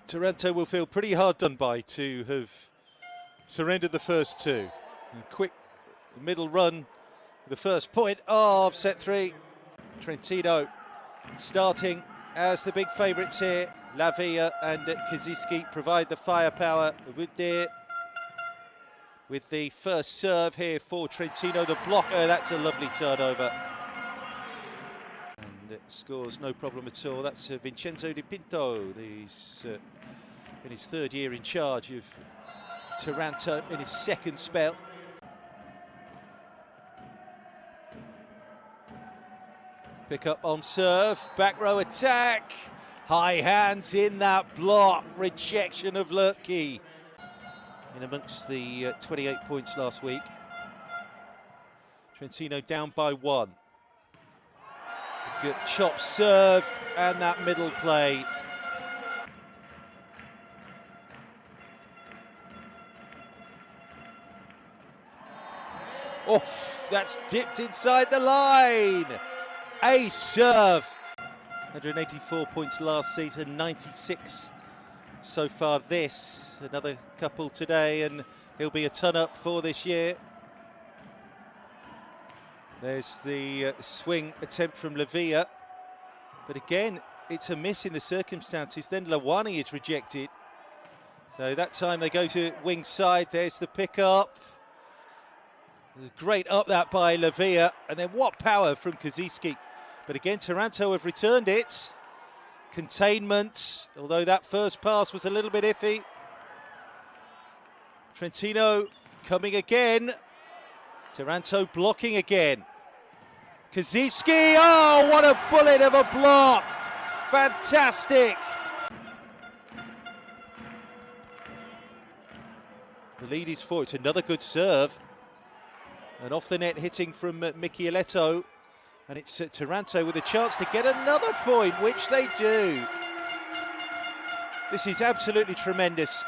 Taranto will feel pretty hard done by to have surrendered the first two. And quick middle run, the first point of set three. Trentino starting as the big favourites here. Lavia and Kaziski provide the firepower with the first serve here for Trentino. The blocker, that's a lovely turnover. And it scores no problem at all. That's Vincenzo Di Pinto. He's in his third year in charge of Taranto in his second spell. Pick up on serve, back row attack. High hands in that block, rejection of Lurkey. In amongst the 28 points last week. Trentino down by one. Good chop serve and that middle play. Oh, that's dipped inside the line. Ace serve. 184 points last season, 96 so far this. Another couple today and he'll be a ton up for this year. There's the swing attempt from Lavia. But again, it's a miss in the circumstances. Then Lawani is rejected. So that time they go to wing side. There's the pick up. Great up that by Lavia. And then what power from Kaziski. But again, Taranto have returned it. Containment, although that first pass was a little bit iffy. Trentino coming again. Taranto blocking again. Kaziski, oh, what a bullet of a block. Fantastic. The lead is four. It's another good serve. And off the net hitting from Micheletto. And it's Taranto with a chance to get another point, which they do. This is absolutely tremendous.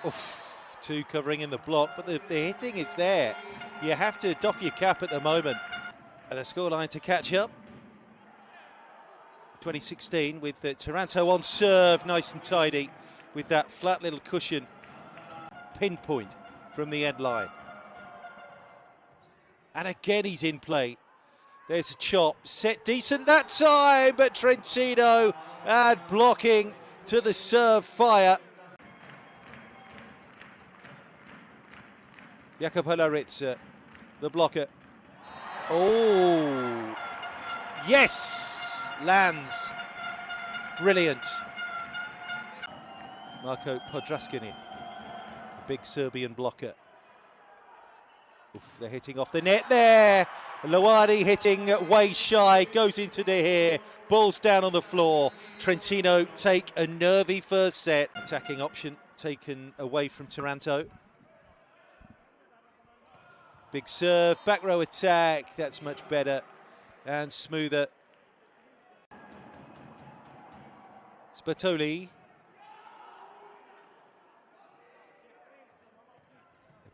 Oof, two covering in the block, but the hitting is there. You have to doff your cap at the moment. And the scoreline to catch up. 2016 with Taranto on serve, nice and tidy. With that flat little cushion pinpoint from the end line. And again he's in play. There's a chop, set decent that time, but Trentino and blocking to the serve fire. Jacopo Larizza, the blocker. Oh, yes, lands, brilliant. Marko Podraskini, the big Serbian blocker. Oof, they're hitting off the net there. Lawani hitting way shy, goes into the hair, ball's down on the floor. Trentino take a nervy first set. Attacking option taken away from Taranto. Big serve, back row attack, that's much better and smoother. Sbertoli.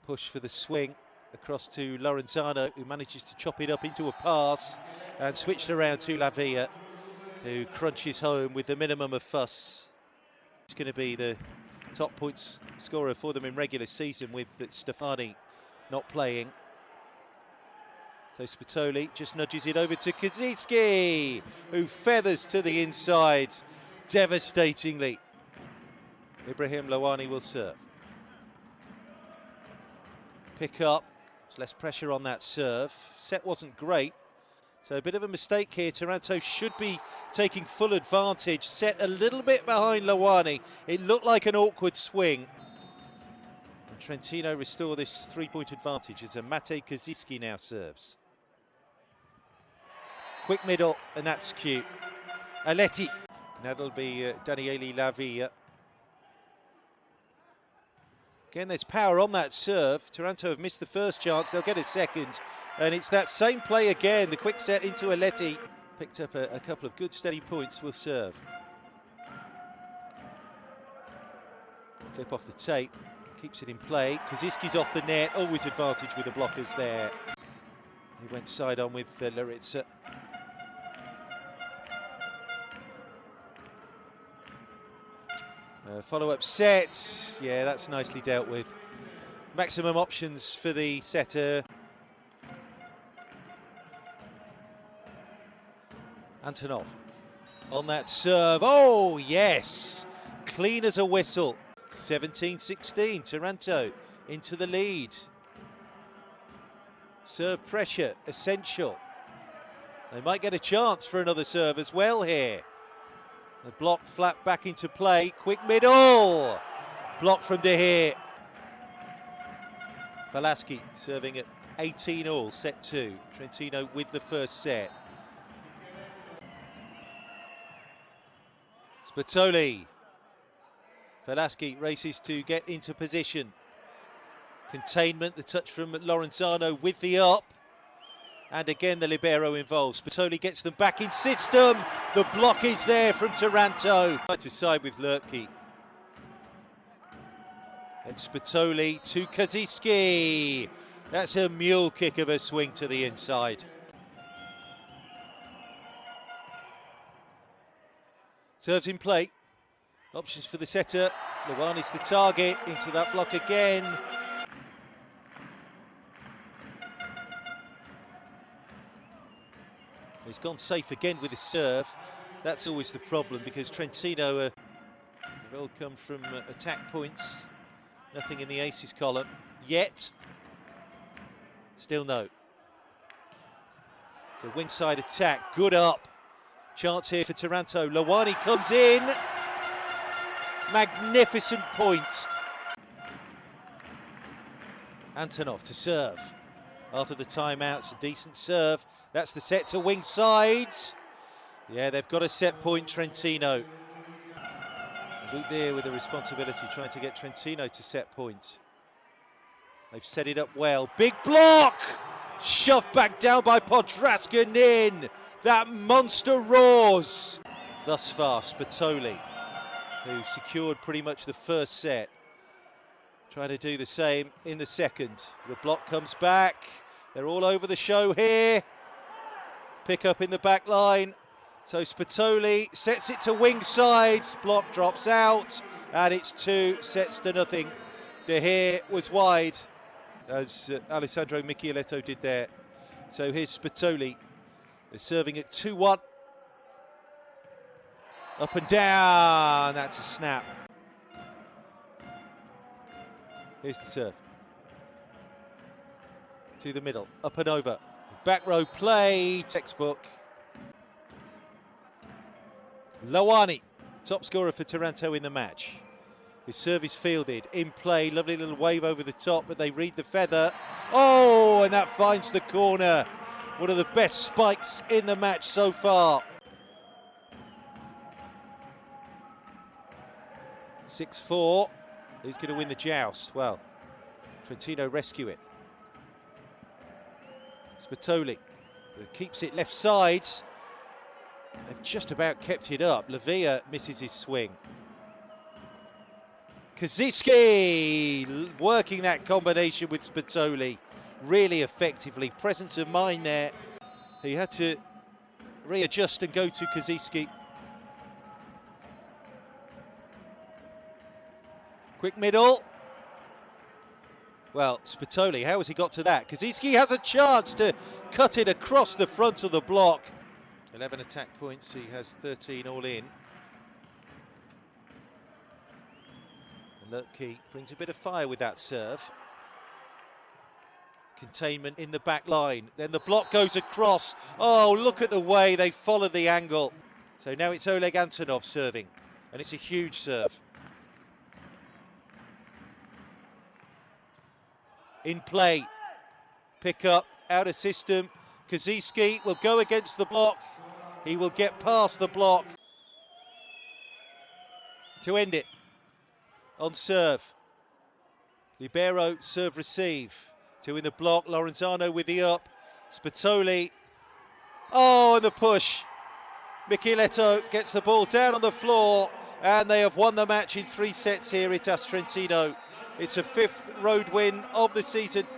Push for the swing across to Lorenzano, who manages to chop it up into a pass and switched around to Lavia, who crunches home with the minimum of fuss. It's going to be the top points scorer for them in regular season with Stefani not playing. So Sbertoli just nudges it over to Kaziski, who feathers to the inside devastatingly. Ibrahim Lawani will serve. Pick up, there's less pressure on that serve. Set wasn't great, so a bit of a mistake here. Taranto should be taking full advantage. Set a little bit behind Lawani. It looked like an awkward swing. And Trentino restore this three-point advantage as Mate Kaziski now serves. Quick middle, and that's cute. Aletti, that'll be Daniele Lavia. Again, there's power on that serve. Taranto have missed the first chance. They'll get a second. And it's that same play again. The quick set into Aletti. Picked up a couple of good steady points. Will serve. Flip off the tape. Keeps it in play. Kaziski's off the net. Always advantage with the blockers there. He went side on with Laritza. Follow-up set. Yeah, that's nicely dealt with. Maximum options for the setter. Antonov on that serve. Oh, yes. Clean as a whistle. 17-16. Taranto into the lead. Serve pressure, essential. They might get a chance for another serve as well here. The block flat back into play. Quick middle. Block from De Gea. Velasquez serving at 18-all, set 2. Trentino with the first set. Spatoli. Velasquez races to get into position. Containment, the touch from Lorenzano with the up. And again the libero involved. Spatoli gets them back in system. The block is there from Taranto. Right to side with Lurkey. And Spatoli to Kaziski. That's a mule kick of a swing to the inside. Serves in play. Options for the setter. Luani's the target. Into that block again. He's gone safe again with his serve. That's always the problem because Trentino have all come from attack points. Nothing in the aces column yet. Still no. It's a wing side attack. Good up. Chance here for Taranto. Luani comes in. Magnificent point. Antonov to serve. After the timeout, a decent serve. That's the set to wing side. Yeah, they've got a set point, Trentino. Boudier with the responsibility, trying to get Trentino to set point. They've set it up well. Big block! Shoved back down by Podraska Nin. That monster roars. Thus far, Spatoli, who secured pretty much the first set. Trying to do the same in the second. The block comes back. They're all over the show here. Pick up in the back line. So Spatoli sets it to wing side. Block drops out. And it's 2-0. De Gea was wide, as Alessandro Michieletto did there. So here's Spatoli. They're serving at 2-1. Up and down. That's a snap. Here's the serve. To the middle, up and over. Back row play, textbook. Luani, top scorer for Taranto in the match. His serve is fielded, in play, lovely little wave over the top, but they read the feather. Oh, and that finds the corner. One of the best spikes in the match so far. 6-4. Who's going to win the joust? Well, Trentino rescue it. Spatoli keeps it left side. They've just about kept it up. Lavia misses his swing. Kaziski working that combination with Spatoli really effectively. Presence of mind there. He had to readjust and go to Kaziski. Quick middle. Well, Spatoli, how has he got to that? Kaziski has a chance to cut it across the front of the block. 11 attack points, he has 13 all in. And Lurkey brings a bit of fire with that serve. Containment in the back line. Then the block goes across. Oh, look at the way they followed the angle. So now it's Oleg Antonov serving. And it's a huge serve. In play, pick up, out of system. Kaziski will go against the block. He will get past the block to end it. On serve, libero serve receive. Two in the block, Lorenzano with the up. Spatoli, oh, and the push. Michieletto gets the ball down on the floor, and they have won the match in 3 sets here, Itas Trentino. It's a 5th road win of the season.